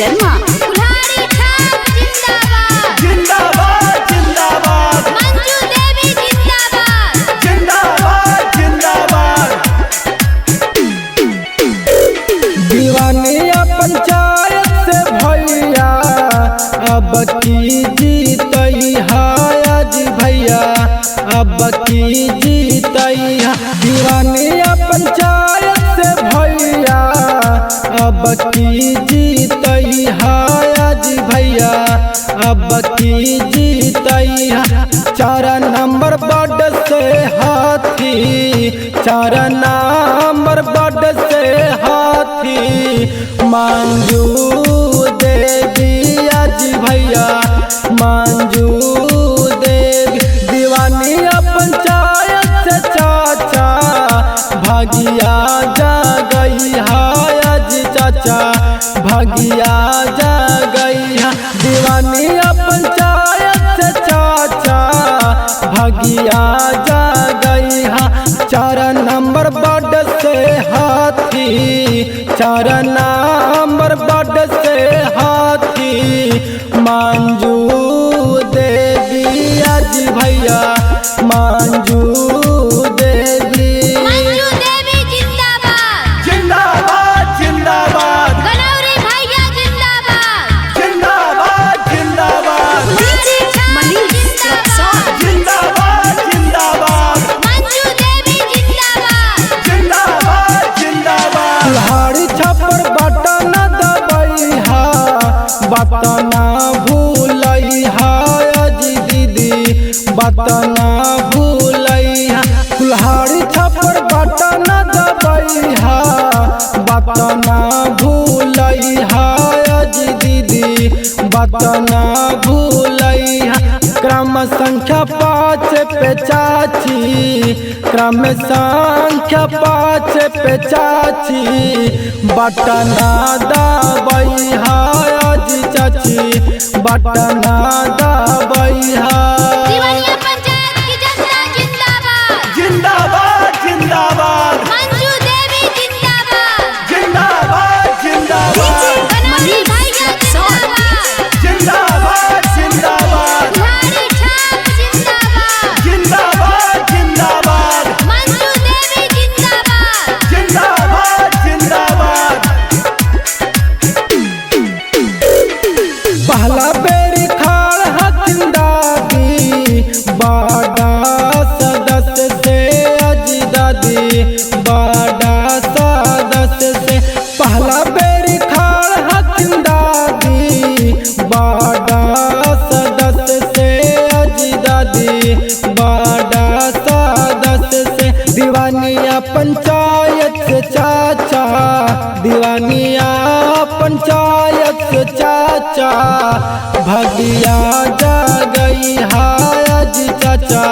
शर्मा। कुल्हाड़ी छाप जिंदाबाद जिंदाबाद जिंदाबाद मंजू देवी जिंदाबाद जिंदाबाद जिंदाबाद। दीवानिया पंचायत से भैया अब की जीतई हाज भैया अब की जीतई। दीवानिया पंचायत से भैया अब की जीतई हाज भैया अब की जीतई। 4 नंबर बड से हाथी 4 नंबर बड से हाथी मंजू देवी आज भैया मंजू देवी। दीवानिया पंचायत से चाचा भागिया जा गई हाज चाचा भागिया जा गई। दीवानिया पंचायत से चाचा भागिया जा गई। 4 नंबर बड से हाथी 4 नंबर बड से हाथी मंजू देवी आज भैया मंजू देवी। मंजू देवी जिंदाबाद जिंदाबाद जिंदाबाद गनौरी भैया जिंदाबाद जिंदाबाद जिंदाबाद कुल्हाड़ी छाप जिंदाबाद जिंदाबाद जिंदाबाद मंजू देवी जिंदाबाद जिंदाबाद जिंदाबाद। कुल्हाड़ी छापर बटन दबई हा बटन भूलई हाज दीदी बटन भूलई। कुल्हाड़ी छापर बटन दबई हा बटन भूलई हाज दीदी बटन भूलई। क्रम संख्या 5 पे चाची क्रम संख्या 5 पे चाची बटना दबई हाज चाची बटना दबई हा। दीवानिया पंचायत की जनता जिंदाबाद जिंदाबाद जिंदाबाद मंजू देवी जिंदाबाद जिंदाबाद जिंदाबाद गनौरी भैया जिंदाबाद जिंदाबाद जिंदाबाद कुल्हाड़ी छाप जिंदाबाद जिंदाबाद जिंदाबाद मंजू देवी जिंदाबाद जिंदाबाद जिंदाबाद। पहला बेरी खाड़ हथिंदादी बाडा सदस्य से अजदादी बाडा सदस्य से। पहला बेरी खाड़ हथिंदादी बाडा सदस्य से अजदादी बाडा सदस्य से। दीवानिया पंचायत से चाचा दीवानिया पंचायत से चाचा भागिया जा गई हाज चाचा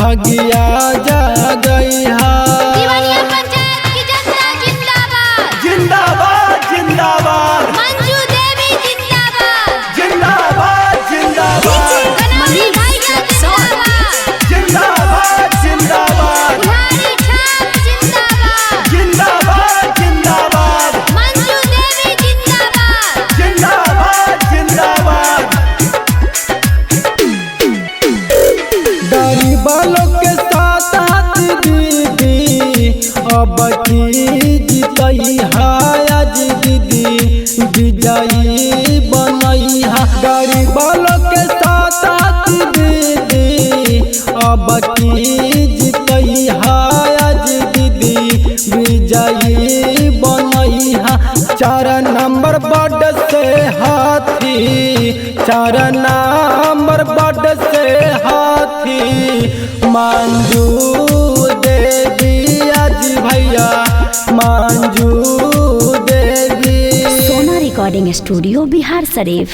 भागिया जा गई हा। दीवानिया पंचायत की जनता जिंदाबाद जिंदाबाद जिंदाबाद मंजू देवी जिंदाबाद जिंदाबाद जिंदाबाद गनौरी भैया जिंदाबाद जिंदाबाद जिंदाबाद कुल्हाड़ी छाप जिंदाबाद जिंदाबाद जिंदाबाद मंजू देवी जिंदाबाद जिंदाबाद जिंदाबाद। गरीबा लोग के साथ हाथ दीदी अब की जीतई हाज दीदी विजयी बनई हा। गरीबा लोग के साथ हाथ दीदी अब की जीतई हाज दीदी विजयी बनई हा। 4 नंबर बड से हाथी 4 नंबर बड से हाथी मंजू देवी आज भैया मंजू देवी। सोना रिकॉर्डिंग स्टूडियो बिहार शरीफ।